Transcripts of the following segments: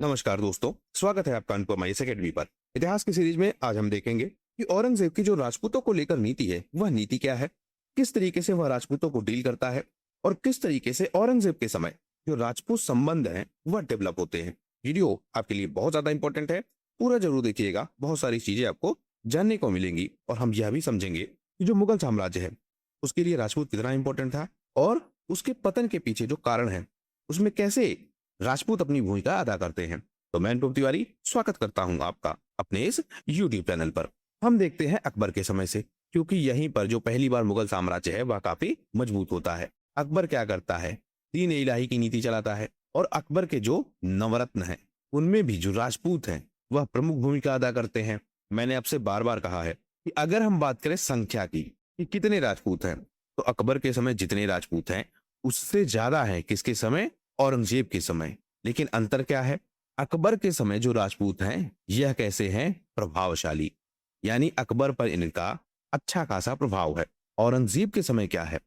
नमस्कार दोस्तों, स्वागत है आपका अनुपमा इस अकेडमी पर। इतिहास की सीरीज में आज हम देखेंगे कि औरंगजेब की जो राजपूतों को लेकर नीति है वह नीति क्या है, किस तरीके से वह राजपूतों को डील करता है और किस तरीके से औरंगजेब के समय जो राजपूत संबंध हैं वह डेवलप होते हैं। वीडियो आपके लिए बहुत ज्यादा इंपॉर्टेंट है, पूरा जरूर देखिएगा। बहुत सारी चीजें आपको जानने को मिलेंगी और हम यह भी समझेंगे कि जो मुगल साम्राज्य है उसके लिए राजपूत कितना इंपॉर्टेंट था और उसके पतन के पीछे जो कारण है उसमें कैसे राजपूत अपनी भूमिका अदा करते हैं। तो मैं अनूप तिवारी स्वागत करता हूं आपका अपने इस YouTube चैनल पर। हम देखते हैं अकबर के समय से, क्योंकि यहीं पर जो पहली बार मुगल साम्राज्य है वह काफी मजबूत होता है। अकबर क्या करता है, दीन इलाही की नीति चलाता है और अकबर के जो नवरत्न हैं उनमें भी जो राजपूत हैं वह प्रमुख भूमिका अदा करते हैं। मैंने आपसे बार बार कहा है कि अगर हम बात करें संख्या की कि कितने राजपूत हैं, तो अकबर के समय जितने राजपूत हैं उससे ज्यादा है किसके समय, औरंगजेब के समय। लेकिन अंतर क्या है, अकबर के समय जो राजपूत हैं यह कैसे हैं, प्रभावशाली, यानी अकबर पर इनका अच्छा खासा प्रभाव है। औरंगजेब के समय क्या है,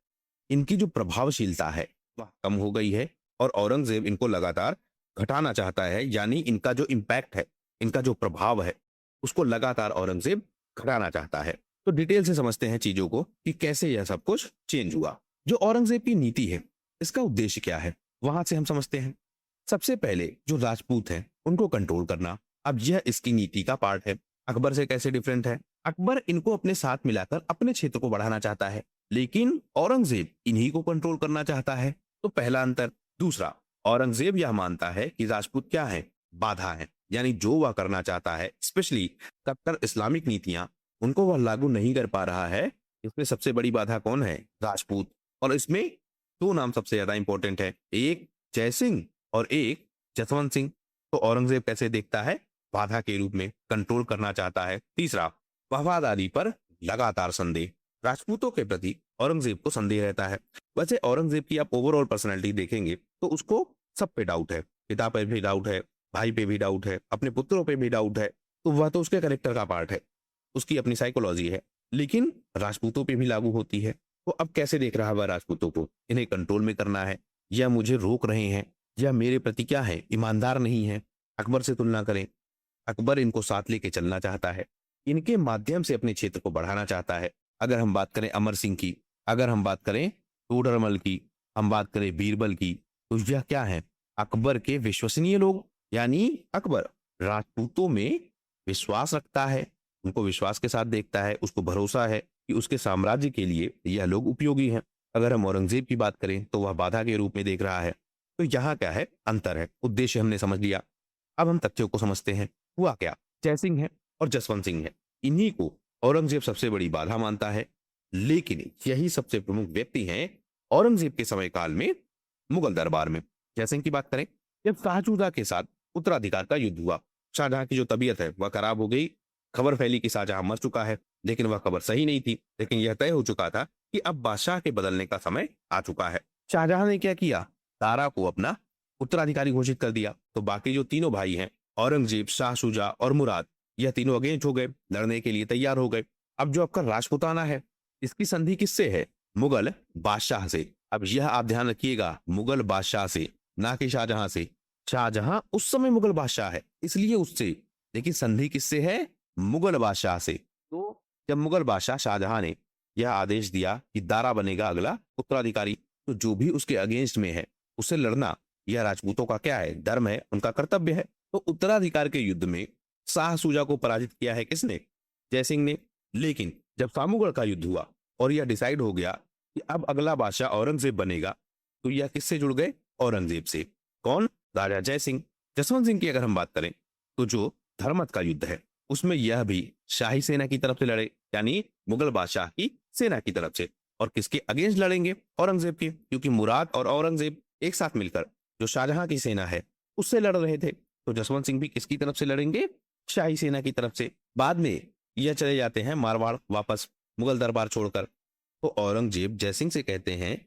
इनकी जो प्रभावशीलता है वह कम हो गई है और औरंगजेब इनको लगातार घटाना चाहता है, यानी इनका जो इम्पैक्ट है, इनका जो प्रभाव है उसको लगातार औरंगजेब घटाना चाहता है। तो डिटेल से समझते हैं चीजों को कि कैसे यह सब कुछ चेंज हुआ। जो औरंगजेब की नीति है इसका उद्देश्य क्या है, वहां से हम समझते हैं। सबसे पहले जो राजपूत हैं उनको कंट्रोल करना, अब यह इसकी नीति का पार्ट है। अकबर से कैसे डिफरेंट है, अकबर इनको अपने साथ मिलाकर अपने क्षेत्र को बढ़ाना चाहता है, लेकिन औरंगजेब इन्हीं को कंट्रोल करना चाहता है। तो पहला अंतर। दूसरा, औरंगजेब यह मानता है कि राजपूत क्या है, बाधा है, यानी जो वह करना चाहता है स्पेशली कट्टर इस्लामिक नीतियां उनको वह लागू नहीं कर पा रहा है। इसमें सबसे बड़ी बाधा कौन है, राजपूत। और इसमें दो नाम सबसे ज्यादा इंपॉर्टेंट है, एक जय सिंह और एक जसवंत सिंह। तो औरंगजेब कैसे देखता है, बाधा के रूप में कंट्रोल करना चाहता है। तीसरा, वफादारी पर लगातार संदेह, राजपूतों के प्रति औरंगजेब को संदेह रहता है। वैसे औरंगजेब की आप ओवरऑल पर्सनैलिटी देखेंगे तो उसको सब पे डाउट है, पिता पे भी डाउट है, भाई पे भी डाउट है, अपने पुत्रों पे भी डाउट है। तो वह तो उसके करेक्टर का पार्ट है, उसकी अपनी साइकोलॉजी है, लेकिन राजपूतों पे भी लागू होती है। तो अब कैसे देख रहा है वह राजपूतों को, इन्हें कंट्रोल में करना है या मुझे रोक रहे हैं या मेरे प्रति क्या है, ईमानदार नहीं है। अकबर से तुलना करें, अकबर इनको साथ लेके चलना चाहता है, इनके माध्यम से अपने क्षेत्र को बढ़ाना चाहता है। अगर हम बात करें अमर सिंह की, अगर हम बात करें टोडरमल की, हम बात करें बीरबल की, तो यह क्या है, अकबर के विश्वसनीय लोग। यानी अकबर राजपूतों में विश्वास रखता है, उनको विश्वास के साथ देखता है, उसको भरोसा है कि उसके साम्राज्य के लिए यह लोग उपयोगी हैं। अगर हम औरंगजेब की बात करें तो वह बाधा के रूप में देख रहा है। तो यहाँ क्या है, अंतर है। उद्देश्य हमने समझ लिया, अब हम तथ्यों को समझते हैं। हुआ क्या, जयसिंह है और जसवंत सिंह है, इन्हीं को औरंगजेब सबसे बड़ी बाधा मानता है। लेकिन यही सबसे प्रमुख व्यक्ति हैं औरंगजेब के समय काल में मुगल दरबार में। जयसिंह की बात करें, जब शाहजूदा के साथ उत्तराधिकार का युद्ध हुआ, शाहजहां की जो तबीयत है वह खराब हो गई। खबर फैली कि शाहजहां मर चुका है, लेकिन वह खबर सही नहीं थी। लेकिन यह तय हो चुका था कि अब बादशाह के बदलने का समय आ चुका है। शाहजहां ने क्या किया, दारा को अपना उत्तराधिकारी घोषित कर दिया। तो बाकी जो तीनों भाई हैं, औरंगजेब, शाह शुजा और मुराद, यह तीनों अगेंस्ट हो गए, लड़ने के लिए तैयार हो गए। अब जो आपका राजपूताना है इसकी संधि किससे है, मुगल बादशाह से। अब यह आप ध्यान रखिएगा, मुगल बादशाह से, ना कि शाहजहां से। शाहजहां उस समय मुगल बादशाह है इसलिए उससे, लेकिन संधि किससे है, मुगल बादशाह से। तो जब मुगल बादशाह शाहजहां ने यह आदेश दिया कि दारा बनेगा अगला उत्तराधिकारी, तो जो भी उसके अगेंस्ट में है उससे लड़ना यह राजपूतों का क्या है, धर्म है, उनका कर्तव्य है। तो उत्तराधिकार के युद्ध में शाह सूजा को पराजित किया है किसने, जयसिंह ने। लेकिन जब सामुगढ़ का युद्ध हुआ और यह डिसाइड हो गया कि अब अगला बादशाह औरंगजेब बनेगा, तो यह किससे जुड़ गए, औरंगजेब से। कौन, राजा जयसिंह। जसवंत सिंह की अगर हम बात करें तो जो धर्मत का युद्ध है उसमें यह भी शाही सेना की तरफ से लड़े, यानी मुगल बादशाह की सेना की तरफ से। और किसके अगेंस्ट लड़ेंगे, औरंगजेब के, क्योंकि मुराद और औरंगजेब एक साथ मिलकर जो शाहजहां की सेना है उससे लड़ रहे थे। तो जसवंत सिंह भी किसकी तरफ से लड़ेंगे, शाही सेना की तरफ से। बाद में यह चले जाते हैं मारवाड़ वापस, मुगल दरबार छोड़कर। तो औरंगजेब जयसिंह से कहते हैं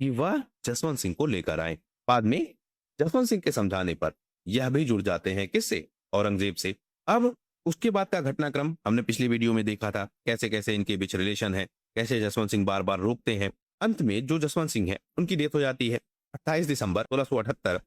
कि वह जसवंत सिंह को लेकर आए। बाद में जसवंत सिंह के समझाने पर यह भी जुड़ जाते हैं किससे, औरंगजेब से। अब उसके बाद का घटनाक्रम हमने पिछली वीडियो में देखा था, कैसे कैसे इनके बीच रिलेशन है, कैसे जसवंत सिंह बार बार रोकते हैं। अंत में जो जसवंत सिंह है उनकी डेथ हो जाती है 28 दिसंबर 1678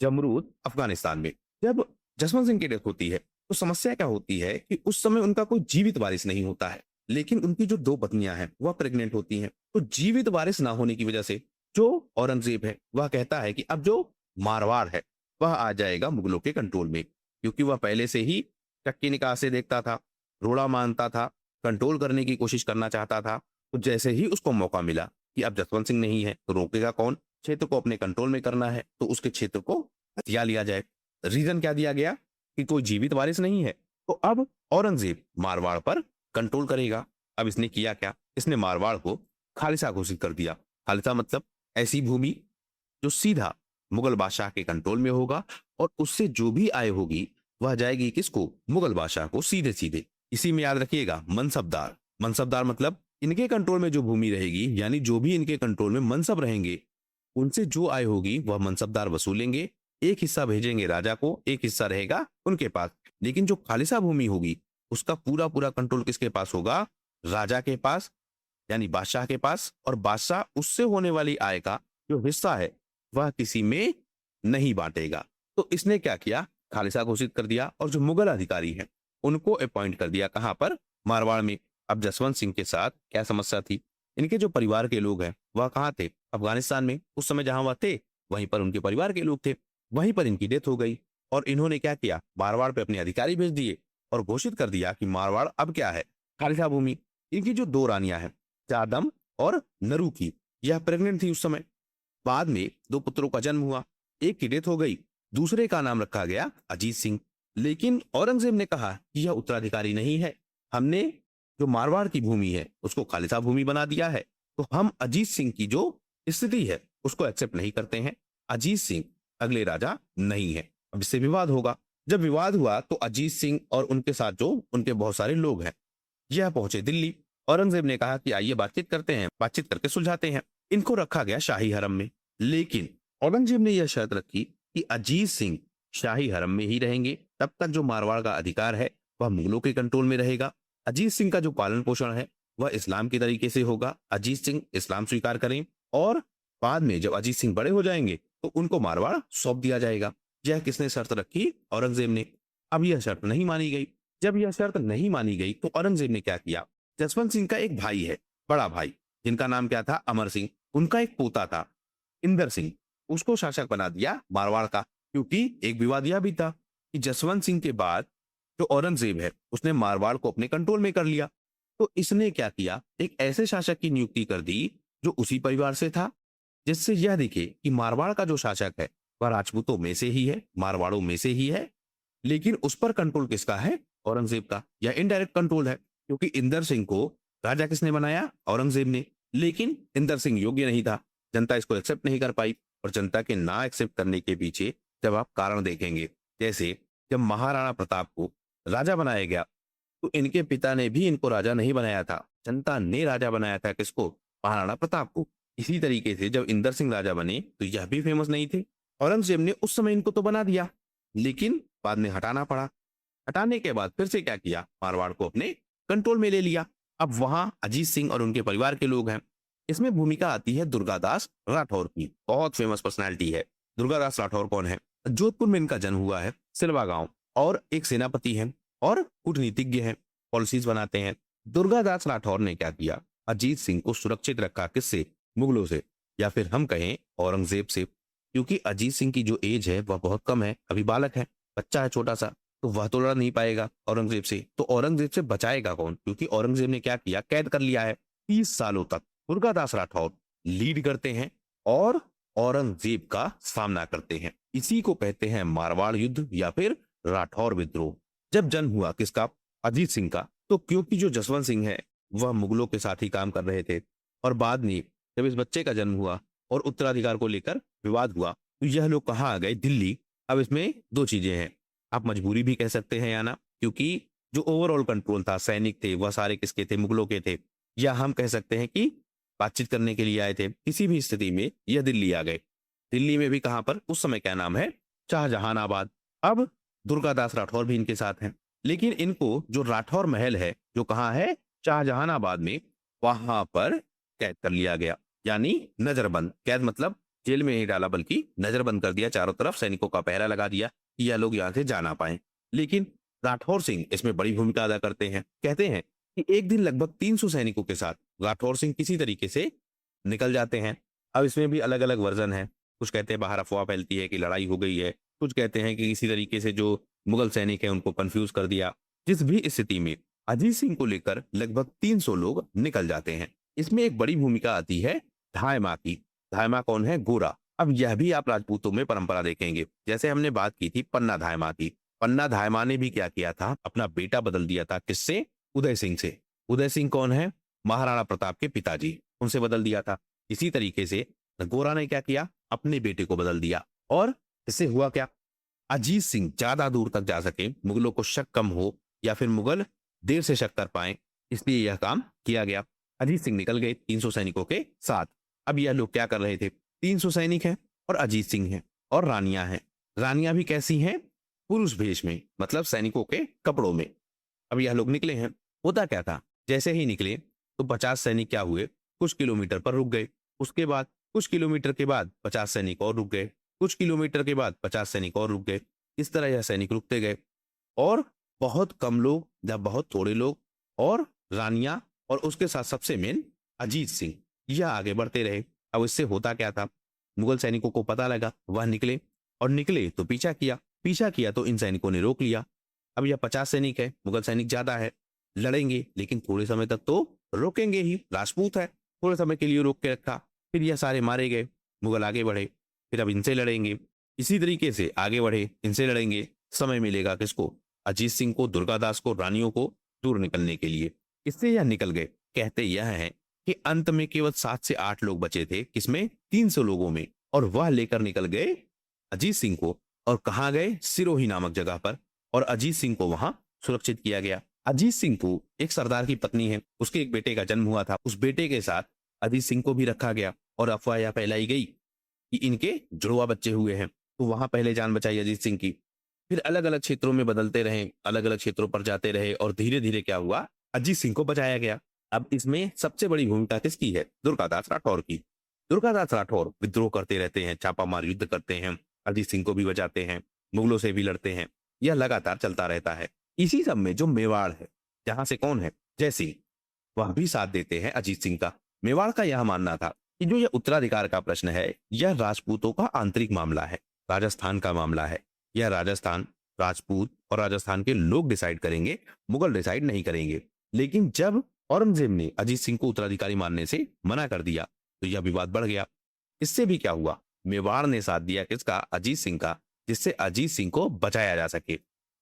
जमरूद अफगानिस्तान में। जब जसवंत सिंह की डेथ होती है तो समस्या क्या होती है कि उस समय उनका कोई जीवित वारिस नहीं होता है, लेकिन उनकी जो दो पत्नियां हैं वह प्रेग्नेंट होती हैं। तो जीवित वारिस ना होने की वजह से जो औरंगजेब है वह कहता है कि अब जो मारवाड़ है वह आ जाएगा मुगलों के कंट्रोल में, क्योंकि वह पहले से ही चक्की निकाह से देखता था, रोड़ा मानता था, कंट्रोल करने की कोशिश करना चाहता था। तो जैसे ही उसको मौका मिला कि अब जसवंत सिंह नहीं है तो रोकेगा कौन, क्षेत्र को अपने कंट्रोल में करना है तो उसके क्षेत्र को हथिया लिया जाए। रीजन क्या दिया गया कि कोई जीवित वारिस नहीं है, तो अब औरंगजेब मारवाड़ पर कंट्रोल करेगा। अब इसने किया क्या, इसने मारवाड़ को खालिसा घोषित कर दिया। खालिसा मतलब ऐसी भूमि जो सीधा मुगल बादशाह के कंट्रोल में होगा, और उससे जो भी आय होगी वह जाएगी किसको, मुगल बादशाह को सीधे सीधे। इसी में याद रखिएगा मनसबदार, मनसबदार मतलब इनके कंट्रोल में जो भूमि रहेगी, यानी जो भी इनके कंट्रोल में मनसब रहेंगे उनसे जो आय होगी वह मनसबदार वसूलेंगे। एक हिस्सा भेजेंगे राजा को, एक हिस्सा रहेगा उनके पास। लेकिन जो खालिसा भूमि होगी उसका पूरा पूरा कंट्रोल किसके पास होगा, राजा के पास, यानी बादशाह के पास। और बादशाह उससे होने वाली आय का जो हिस्सा है वह किसी में नहीं बांटेगा। तो इसने क्या किया, खालिसा घोषित कर दिया, और जो मुगल अधिकारी हैं उनको अपॉइंट कर दिया। कहां पर, मारवाड़ में। अब जसवंत सिंह के साथ क्या समस्या थी, इनके जो परिवार के लोग हैं वह कहाँ थे, अफगानिस्तान में। उस समय जहां वह थे वहीं पर उनके परिवार के लोग थे, वहीं पर इनकी डेथ हो गई। और इन्होंने क्या किया, मारवाड़ पे अपने अधिकारी भेज दिए और घोषित कर दिया कि मारवाड़ अब क्या है, खालिसा भूमि। इनकी जो दो रानियां हैं, चादम और नरूकी, यह प्रेग्नेंट थी उस समय। बाद में दो पुत्रों का जन्म हुआ, एक की डेथ हो गई, दूसरे का नाम रखा गया अजीत सिंह। लेकिन औरंगजेब ने कहा कि यह उत्तराधिकारी नहीं है, हमने जो मारवाड़ की भूमि है उसको खालिसा भूमि बना दिया है, तो हम अजीत सिंह की जो स्थिति है उसको एक्सेप्ट नहीं करते हैं। अजीत सिंह अगले राजा नहीं है। अब इससे विवाद होगा। जब विवाद हुआ तो अजीत सिंह और उनके साथ जो उनके बहुत सारे लोग हैं यह पहुंचे दिल्ली। औरंगजेब ने कहा कि आइए बातचीत करते हैं, बातचीत करके सुलझाते हैं। इनको रखा गया शाही हरम में, लेकिन औरंगजेब ने यह शर्त रखी कि अजीत सिंह शाही हरम में ही रहेंगे, तब तक जो मारवाड़ का अधिकार है वह मुगलों के कंट्रोल में रहेगा। अजीत सिंह का जो पालन पोषण है वह इस्लाम के तरीके से होगा, अजीत सिंह इस्लाम स्वीकार करें, और बाद में जब अजीत सिंह बड़े हो जाएंगे तो उनको मारवाड़ सौंप दिया जाएगा। यह किसने शर्त रखी, औरंगजेब ने। अब यह शर्त नहीं मानी गई। जब यह शर्त नहीं मानी गई तो औरंगजेब ने क्या किया, जसवंत सिंह का एक भाई है, बड़ा भाई, जिनका नाम क्या था, अमर सिंह। उनका एक पोता था इंदर सिंह, उसको शासक बना दिया मारवाड़ का। क्योंकि एक विवाद यह भी था कि जसवंत सिंह के बाद जो औरंगजेब है उसने मारवाड़ को अपने कंट्रोल में कर लिया। तो इसने क्या किया, एक ऐसे शासक की नियुक्ति कर दी जो उसी परिवार से था, जिससे यह दिखे कि मारवाड़ का जो शासक है वह राजपूतों में से ही है, मारवाड़ों में से ही है। लेकिन उस पर कंट्रोल किसका है, औरंगजेब का। यह इनडायरेक्ट कंट्रोल है, क्योंकि इंदर सिंह को राजा किसने बनाया, औरंगजेब ने। लेकिन इंदर सिंह योग्य नहीं था, जनता इसको एक्सेप्ट नहीं कर पाई। और जनता के ना एक्सेप्ट करने के पीछे जब आप कारण देखेंगे, जैसे जब महाराणा प्रताप को राजा बनाया गया तो इनके पिता ने भी इनको राजा नहीं बनाया था, जनता ने राजा बनाया था। किसको, महाराणा प्रताप को। इसी तरीके से जब इंदर सिंह राजा बने तो यह भी फेमस नहीं थे। औरंगजेब ने उस समय इनको तो बना दिया, लेकिन बाद में हटाना पड़ा। हटाने के बाद फिर से क्या किया, मारवाड़ को अपने कंट्रोल में ले लिया। अब वहां अजीत सिंह और उनके परिवार के लोग हैं। इसमें भूमिका आती है दुर्गादास राठौर की, बहुत फेमस पर्सनालिटी है। दुर्गादास राठौर कौन है, जोधपुर में इनका जन्म हुआ है, सिलवा गांव, और एक सेनापति हैं और कूटनीतिज्ञ हैं, पॉलिसीज बनाते हैं। दुर्गादास राठौर ने क्या किया, अजीत सिंह को सुरक्षित रखा, किससे, मुगलों से, या फिर हम कहें औरंगजेब से। क्योंकि अजीत सिंह की जो एज है वह बहुत कम है, अभी बालक है, बच्चा है छोटा सा, तो वह तो लड़ नहीं पाएगा औरंगजेब से। तो औरंगजेब से बचाएगा कौन, क्योंकि औरंगजेब ने क्या किया, कैद कर लिया है 30 सालों तक। दुर्गादास राठौर लीड करते हैं और औरंगजेब का सामना करते हैं। इसी को कहते हैं मारवाड़ युद्ध या फिर राठौर विद्रोह। जब जन्म हुआ किसका, अजीत सिंह का, तो क्योंकि जो जसवंत सिंह है वह मुगलों के साथ ही काम कर रहे थे, और बाद में जब इस बच्चे का जन्म हुआ और उत्तराधिकार को लेकर विवाद हुआ तो यह लोग कहाँ आ गए, दिल्ली। अब इसमें दो चीजें हैं, आप मजबूरी भी कह सकते हैं या ना, क्योंकि जो ओवरऑल कंट्रोल था, सैनिक थे, वह सारे किसके थे, मुगलों के थे। या हम कह सकते हैं कि बातचीत करने के लिए आए थे। किसी भी स्थिति में यह दिल्ली आ गए। दिल्ली में भी कहां पर, उस समय क्या नाम है, शाहजहानाबाद। अब दुर्गादास राठौर भी इनके साथ हैं, लेकिन इनको जो राठौर महल है जो कहाँ है, शाहजहानाबाद में, वहां पर कैद कर लिया गया, यानी नजरबंद। कैद मतलब जेल में नहीं डाला बल्कि नजरबंद कर दिया, चारों तरफ सैनिकों का पहरा लगा दिया कि यह लोग यहाँ से जा ना पाए। लेकिन राठौर सिंह इसमें बड़ी भूमिका अदा करते हैं। कहते हैं कि एक दिन लगभग 300 सैनिकों के साथ राठौर सिंह किसी तरीके से निकल जाते हैं। अब इसमें भी अलग अलग वर्जन है। कुछ कहते हैं बाहर अफवाह फैलती है कि लड़ाई हो गई है, कुछ कहते हैं कि किसी तरीके से जो मुगल सैनिक है उनको कंफ्यूज कर दिया। जिस भी स्थिति में अजीत सिंह को लेकर लगभग 300 लोग निकल जाते हैं। इसमें एक बड़ी भूमिका आती है धायमा की। धायमा कौन है? गोरा। अब यह भी आप राजपूतों में परंपरा देखेंगे। जैसे हमने बात की थी पन्ना धायमा की, पन्ना धायमा ने भी क्या किया था, अपना बेटा बदल दिया था। किससे? उदय सिंह से। उदय सिंह कौन है? महाराणा प्रताप के पिताजी, उनसे बदल दिया था। इसी तरीके से गोरा ने क्या किया, अपने बेटे को बदल दिया। और इससे हुआ क्या, अजीत सिंह ज्यादा दूर तक जा सके, मुगलों को शक कम हो या फिर मुगल देर से शक कर पाए, इसलिए यह काम किया गया। अजीत सिंह निकल गए 300 सैनिकों के साथ। अब यह लोग क्या कर रहे थे, 300 सैनिक हैं और अजीत सिंह हैं और रानियां हैं। रानियां भी कैसी हैं? पुरुष भेष में, मतलब सैनिकों के कपड़ों में। अब यह लोग निकले हैं। होता क्या था, जैसे ही निकले तो 50 सैनिक क्या हुए, कुछ किलोमीटर पर रुक गए। उसके बाद कुछ किलोमीटर के बाद 50 सैनिक और रुक गए, कुछ किलोमीटर के बाद 50 सैनिक और रुक गए। इस तरह यह सैनिक रुकते गए और बहुत कम लोग या बहुत थोड़े लोग और रानियां और उसके साथ सबसे मेन अजीत सिंह, यह आगे बढ़ते रहे। अब इससे होता क्या था, मुगल सैनिकों को पता लगा, वह निकले और निकले तो पीछा किया तो इन सैनिकों ने रोक लिया। अब यह 50 सैनिक है, मुगल सैनिक ज्यादा है, लड़ेंगे लेकिन थोड़े समय तक तो रोकेंगे ही, राजपूत है, थोड़े समय के लिए रोक के रखा। फिर यह सारे मारे गए, मुगल आगे बढ़े, फिर अब इनसे लड़ेंगे, इसी तरीके से आगे बढ़े, इनसे लड़ेंगे। समय मिलेगा किसको? अजीत सिंह को, दुर्गादास को, रानियों को दूर निकलने के लिए। इससे यह निकल गए। कहते यह है कि अंत में केवल 7 से 8 लोग बचे थे, किसमें? 300 लोगों में। और वह लेकर निकल गए अजीत सिंह को। और कहाँ गए? सिरोही नामक जगह पर। और अजीत सिंह को वहां सुरक्षित किया गया। अजीत सिंह को एक सरदार की पत्नी है, उसके एक बेटे का जन्म हुआ था, उस बेटे के साथ अजीत सिंह को भी रखा गया। और अफवाह यह फैलाई गई कि इनके जुड़वा बच्चे हुए हैं, तो वहां पहले जान बचाई अजीत सिंह की। फिर अलग अलग क्षेत्रों में बदलते रहे, अलग अलग क्षेत्रों पर जाते रहे और धीरे धीरे क्या हुआ, अजीत सिंह को बचाया गया। अब इसमें सबसे बड़ी भूमिका किसकी है? दुर्गादास राठौर की। दुर्गादास राठौर विद्रोह करते रहते हैं, छापामार युद्ध करते हैं, अजीत सिंह को भी बचाते हैं, मुगलों से भी लड़ते हैं। यह लगातार चलता रहता है। इसी सब में जो मेवाड़ है, जहां से कौन है, जय सिंह, वह भी साथ देते हैं अजीत सिंह का। मेवाड़ का यह मानना था कि जो यह उत्तराधिकार का प्रश्न है, यह राजपूतों का आंतरिक मामला है, राजस्थान का मामला है। यह राजस्थान, राजपूत और राजस्थान के लोग डिसाइड करेंगे, मुगल डिसाइड नहीं करेंगे। लेकिन जब औरंगजेब ने अजीत सिंह को उत्तराधिकारी मानने से मना कर दिया तो यह विवाद बढ़ गया। इससे भी क्या हुआ, मेवाड़ ने साथ दिया किसका? अजीत सिंह का, जिससे अजीत सिंह को बचाया जा सके।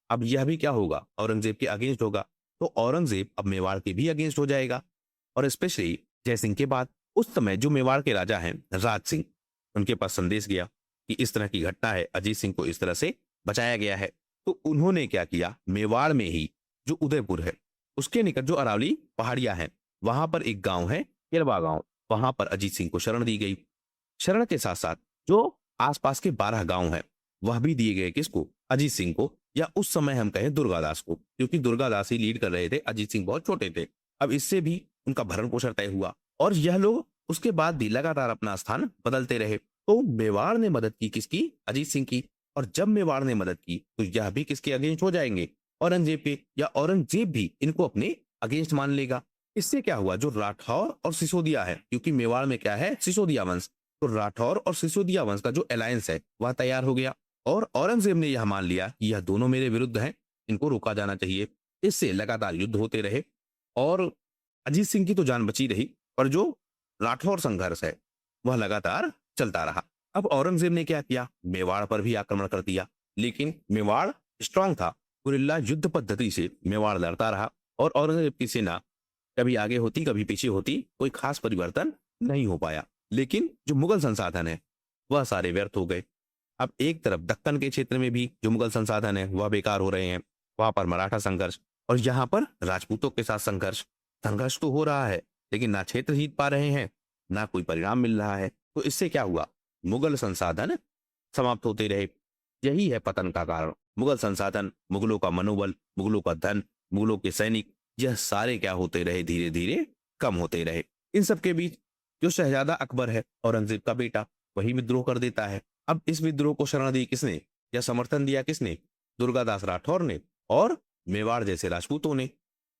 अब यह भी क्या होगा, औरंगजेब के अगेंस्ट होगा, तो औरंगजेब अब मेवाड़ के भी अगेंस्ट हो जाएगा। और स्पेशली जयसिंह के बाद उस समय जो मेवाड़ के राजा हैं राज सिंह, उनके पास संदेश गया कि इस तरह की घटना है, अजीत सिंह को इस तरह से बचाया गया है। तो उन्होंने क्या किया, मेवाड़ में ही जो उदयपुर है उसके निकट जो अरावली पहाड़ियां हैं, वहां पर एक गांव है केलवा गांव, वहां पर अजीत सिंह को शरण दी गई। शरण के साथ साथ जो आसपास के 12 गांव हैं वह भी दिए गए किसको? अजीत सिंह को, या उस समय हम कहें दुर्गादास को, क्योंकि दुर्गादास ही लीड कर रहे थे, अजीत सिंह बहुत छोटे थे। अब इससे भी उनका भरण पोषण तय हुआ और यह लोग उसके बाद भी लगातार अपना स्थान बदलते रहे। तो मेवाड़ ने मदद की किसकी? अजीत सिंह की। और जब मेवाड़ ने मदद की तो यह भी किसके अगेंस्ट हो जाएंगे? औरंगजेब के, या औरंगजेब भी इनको अपने अगेंस्ट मान लेगा। इससे क्या हुआ, जो राठौर और सिसोदिया है, क्योंकि मेवाड़ में क्या है, सिसोदिया वंश, तो राठौर और सिसोदिया वंश का जो अलायंस है वह तैयार हो गया। और औरंगजेब ने यह मान लिया कि यह दोनों मेरे विरुद्ध हैं, इनको रोका जाना चाहिए। इससे लगातार युद्ध होते रहे और अजीत सिंह की तो जान बची रही, पर जो राठौर संघर्ष है वह लगातार चलता रहा। अब औरंगजेब ने क्या किया, मेवाड़ पर भी आक्रमण कर दिया। लेकिन मेवाड़ स्ट्रांग था, गुरिल्ला युद्ध पद्धति से मेवाड़ लड़ता रहा और औरंगजेब की सेना कभी आगे होती कभी पीछे होती, कोई खास परिवर्तन नहीं हो पाया। लेकिन जो मुगल संसाधन है वह सारे व्यर्थ हो गए। अब एक तरफ दक्कन के क्षेत्र में भी जो मुगल संसाधन है वह बेकार हो रहे हैं, वहां पर मराठा संघर्ष और यहाँ पर राजपूतों के साथ संघर्ष। संघर्ष तो हो रहा है लेकिन ना क्षेत्र जीत पा रहे हैं, ना कोई परिणाम मिल रहा है। तो इससे क्या हुआ, मुगल संसाधन समाप्त होते रहे। यही है पतन का कारण। मुगल संसाधन, मुगलों का मनोबल, मुगलों का धन, मुगलों के सैनिक, यह सारे क्या होते रहे, धीरे धीरे कम होते रहे। इन सब के बीच जो शहजादा अकबर है, औरंगजेब का बेटा, वही विद्रोह कर देता है। अब इस विद्रोह को शरण दी किसने या समर्थन दिया किसने? दुर्गादास राठौर ने और मेवाड़ जैसे राजपूतों ने,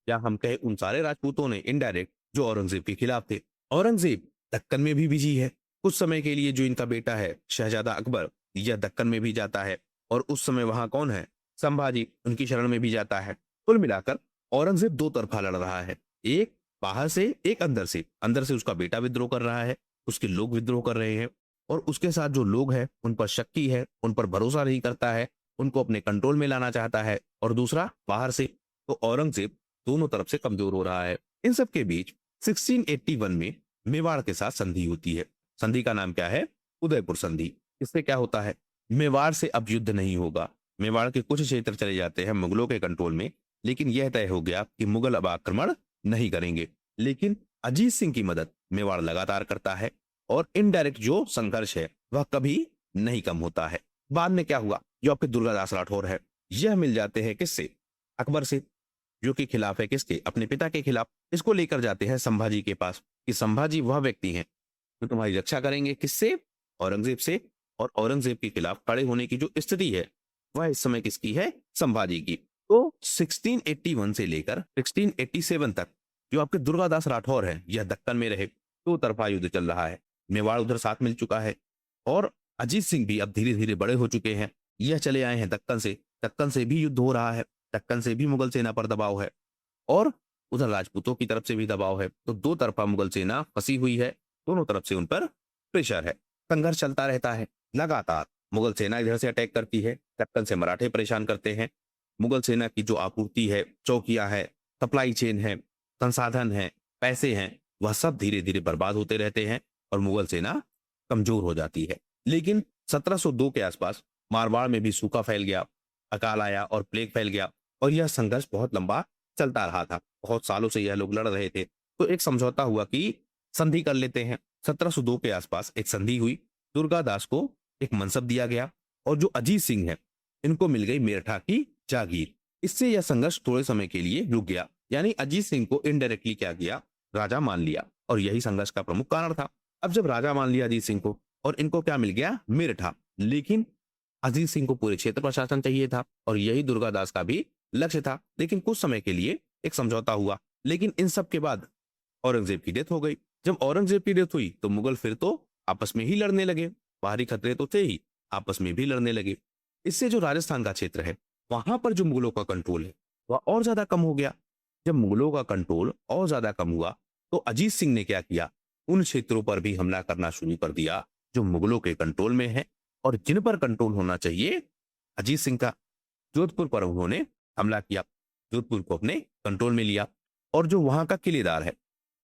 या हम कहें उन सारे राजपूतों ने इनडायरेक्ट जो औरंगजेब के खिलाफ थे। औरंगजेब दक्कन में भी बिजी है। कुछ समय के लिए जो इनका बेटा है शहजादा अकबर, यह दक्कन में भी जाता है और उस समय वहां कौन है? संभाजी उनकी शरण में भी जाता है। कुल मिलाकर औरंगजेब दो तरफा लड़ रहा है, एक बाहर से एक अंदर से। अंदर से उसका बेटा विद्रोह कर रहा है, उसके लोग विद्रोह कर रहे हैं और उसके साथ जो लोग हैं उन पर शक्की है, उन पर भरोसा नहीं करता है, उनको अपने कंट्रोल में लाना चाहता है। और दूसरा बाहर से, तो औरंगजेब दोनों तरफ से कमजोर हो रहा है। इन सब के बीच 1681 में मेवाड़ के साथ संधि होती है। संधि का नाम क्या है? उदयपुर संधि। इससे क्या होता है? मेवाड़ से अब युद्ध नहीं होगा। मेवाड़ के कुछ क्षेत्र चले जाते हैं मुगलों के कंट्रोल में, लेकिन यह तय हो गया कि मुगल अब आक्रमण नहीं करेंगे। लेकिन अजीत सिंह की मदद मेवाड़ लगातार करता है और इनडायरेक्ट जो संघर्ष है वह कभी नहीं कम होता है। बाद में क्या हुआ? जो आपके दुर्गादास राठौर है, यह मिल जाते हैं किससे? अकबर से, जो कि खिलाफ है किसके? अपने पिता के खिलाफ। इसको लेकर जाते हैं संभाजी के पास कि संभाजी वह व्यक्ति हैं जो तुम्हारी रक्षा करेंगे किससे? औरंगजेब से। और औरंगजेब के खिलाफ खड़े होने की जो स्थिति है वह इस समय किसकी है? संभाजी की। तो 1681 से लेकर 1687 तक जो आपके दुर्गादास राठौर है यह दक्कन में रहे। दो तरफा युद्ध चल रहा है। मेवाड़ उधर साथ मिल चुका है और अजीत सिंह भी अब धीरे धीरे बड़े हो चुके हैं। यह चले आए हैं दक्कन से। दक्कन से भी युद्ध हो रहा है, दक्कन से भी मुगल सेना पर दबाव है और उधर राजपूतों की तरफ से भी दबाव है। तो दो तरफा मुगल सेना फंसी हुई है, दोनों तरफ से उन पर प्रेशर है। संघर्ष चलता रहता है लगातार। मुगल सेना इधर से अटैक करती है, दक्कन से मराठे परेशान करते हैं। मुगल सेना की जो आपूर्ति है, चौकियां है, सप्लाई चेन है, संसाधन है, पैसे हैं, वह सब धीरे धीरे बर्बाद होते रहते हैं और मुगल सेना कमजोर हो जाती है। लेकिन 1702 के आसपास मारवाड़ में भी सूखा फैल गया, अकाल आया और प्लेग फैल गया और यह संघर्ष बहुत लंबा चलता रहा था। बहुत सालों से यह लोग लड़ रहे थे। तो एक समझौता हुआ कि संधि कर लेते हैं। 1702 के आसपास एक संधि हुई। दुर्गादास को एक मनसब दिया गया और जो अजीत सिंह है इनको मिल गई मेरठा की जागीर। इससे यह संघर्ष थोड़े समय के लिए रुक गया। यानी अजीत सिंह को इनडायरेक्टली क्या किया? राजा मान लिया और यही संघर्ष का प्रमुख कारण था। अब जब राजा मान लिया अजीत सिंह को और इनको क्या मिल गया? मेरठा। लेकिन अजीत सिंह को पूरे क्षेत्र पर शासन चाहिए था और यही दुर्गादास का भी लक्ष्य था। लेकिन कुछ समय के लिए एक समझौता हुआ। लेकिन इन सब के बाद औरंगजेब की डेथ हो गई। जब औरंगजेब की डेथ हुई तो मुगल फिर तो आपस में ही लड़ने लगे। बाहरी खतरे तो थे ही, आपस में भी लड़ने लगे। इससे जो राजस्थान का क्षेत्र है वहां पर जो मुगलों का कंट्रोल है वह और ज्यादा कम हो गया। जब मुगलों का कंट्रोल और ज्यादा कम हुआ तो अजीत सिंह ने क्या किया? उन क्षेत्रों पर भी हमला करना शुरू कर दिया जो मुगलों के कंट्रोल में है और जिन पर कंट्रोल होना चाहिए अजीत सिंह का। जोधपुर पर उन्होंने हमला किया, जोधपुर को अपने कंट्रोल में लिया और जो वहां का किलेदार है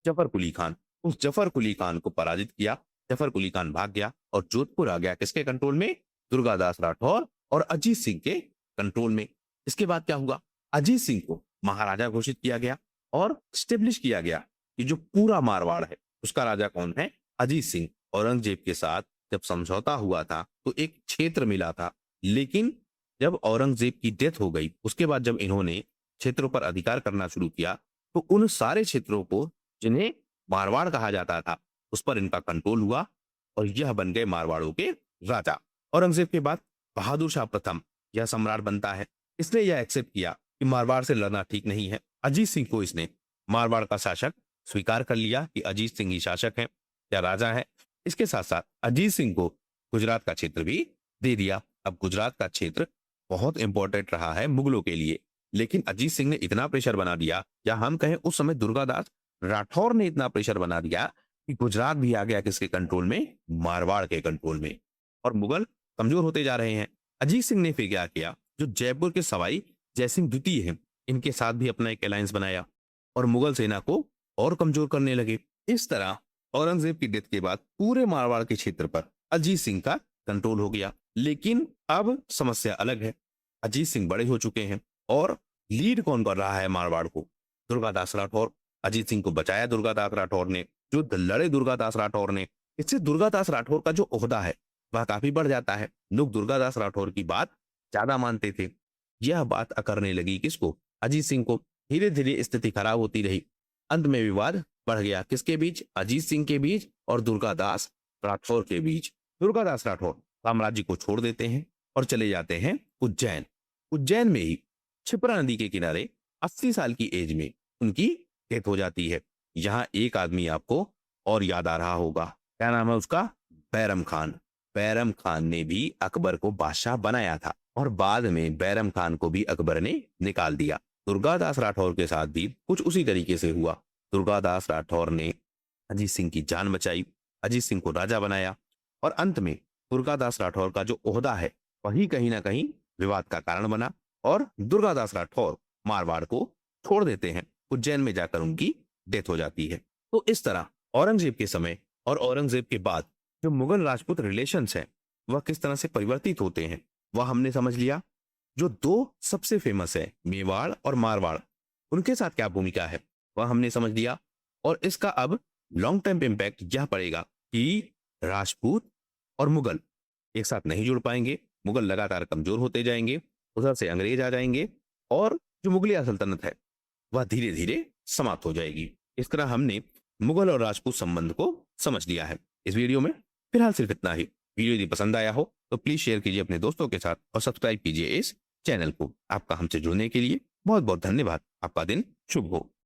जफर कुली खान, उस जफर कुली खान को पराजित किया। जफर कुली खान भाग गया और जोधपुर आ गया किसके कंट्रोल में? दुर्गादास राठौर और अजीत सिंह के कंट्रोल में। इसके बाद क्या हुआ? अजीत सिंह को महाराजा घोषित किया गया और स्टेब्लिश किया गया कि जो पूरा मारवाड़ है उसका राजा कौन है? अजीत सिंह। औरंगजेब के साथ जब समझौता हुआ था तो एक क्षेत्र मिला था, लेकिन जब औरंगजेब की डेथ हो गई उसके बाद जब इन्होंने क्षेत्रों पर अधिकार करना शुरू किया तो उन सारे क्षेत्रों को जिन्हें मारवाड़ कहा जाता था उस पर इनका कंट्रोल हुआ और यह बन गए मारवाड़ों के राजा। औरंगजेब के बाद बहादुर शाह प्रथम यह सम्राट बनता है। इसने यह एक्सेप्ट किया कि मारवाड़ से लड़ना ठीक नहीं है। अजीत सिंह को इसने मारवाड़ का शासक स्वीकार कर लिया कि अजीत सिंह ही शासक है या राजा है। इसके साथ साथ अजीत सिंह को गुजरात का क्षेत्र भी दे दिया। अब गुजरात का क्षेत्र बहुत इंपॉर्टेंट रहा है मुगलों के लिए, लेकिन अजीत सिंह ने इतना प्रेशर बना दिया, या हम कहें उस समय दुर्गादास राठौर ने इतना प्रेशर बना दिया कि गुजरात भी आ गया किसके कंट्रोल में? मारवाड़ के कंट्रोल में। और मुगल कमजोर होते जा रहे हैं। अजीत सिंह ने फिर क्या किया? जो जयपुर के सवाई जयसिंह द्वितीय हैं इनके साथ भी अपना एक अलायंस बनाया और मुगल सेना को और कमजोर करने लगे। इस तरह औरंगजेब की डेथ के बाद पूरे मारवाड़ के क्षेत्र पर अजीत सिंह का कंट्रोल हो गया। लेकिन अब समस्या अलग है। अजीत सिंह बड़े हो चुके हैं और लीड कौन कर रहा है मारवाड़ को? दुर्गादास राठौर। अजीत सिंह को बचाया दुर्गादास राठौर ने, युद्ध लड़े दुर्गादास राठौर ने। इससे दुर्गादास राठौर का जो ओहदा है वह काफी बढ़ जाता है। लोग दुर्गादास राठौर की बात ज्यादा मानते थे। यह बात अकरने लगी किसको? अजीत सिंह को। धीरे धीरे स्थिति खराब होती रही। अंत में विवाद बढ़ गया किसके बीच? अजीत सिंह के बीच और दुर्गादास राठौर के बीच। दुर्गादास राठौर साम्राज्य को छोड़ देते हैं और चले जाते हैं उज्जैन। उज्जैन में ही क्षिप्रा नदी के किनारे 80 साल की एज में उनकी डेथ हो जाती है। यहाँ एक आदमी आपको और याद आ रहा होगा, क्या नाम है उसका? बैरम खान। बैरम खान ने भी अकबर को बादशाह बनाया था और बाद में बैरम खान को भी अकबर ने निकाल दिया। दुर्गादास राठौर के साथ भी कुछ उसी तरीके से हुआ। दुर्गादास राठौर ने अजीत सिंह की जान बचाई, अजीत सिंह को राजा बनाया और अंत में दुर्गादास राठौर का जो ओहदा है वही कहीं ना कहीं विवाद का कारण बना और दुर्गादास राठौर मारवाड़ को छोड़ देते हैं। उज्जैन में जाकर उनकी डेथ हो जाती है। तो इस तरह औरंगजेब के समय और औरंगजेब के बाद जो मुगल राजपूत रिलेशंस हैं वह किस तरह से परिवर्तित होते हैं वह हमने समझ लिया। जो दो सबसे फेमस है मेवाड़ और मारवाड़, उनके साथ क्या भूमिका है वह हमने समझ लिया। और इसका अब लॉन्ग टर्म इम्पैक्ट यह पड़ेगा कि राजपूत और मुगल एक साथ नहीं जुड़ पाएंगे, मुगल लगातार कमजोर होते जाएंगे, उधर से अंग्रेज आ जाएंगे और जो मुगलिया सल्तनत है वह धीरे धीरे समाप्त हो जाएगी। इस तरह हमने मुगल और राजपूत संबंध को समझ लिया है इस वीडियो में। फिलहाल सिर्फ इतना ही। वीडियो यदि पसंद आया हो तो प्लीज शेयर कीजिए अपने दोस्तों के साथ और सब्सक्राइब कीजिए इस चैनल को। आपका हमसे जुड़ने के लिए बहुत बहुत धन्यवाद। आपका दिन शुभ हो।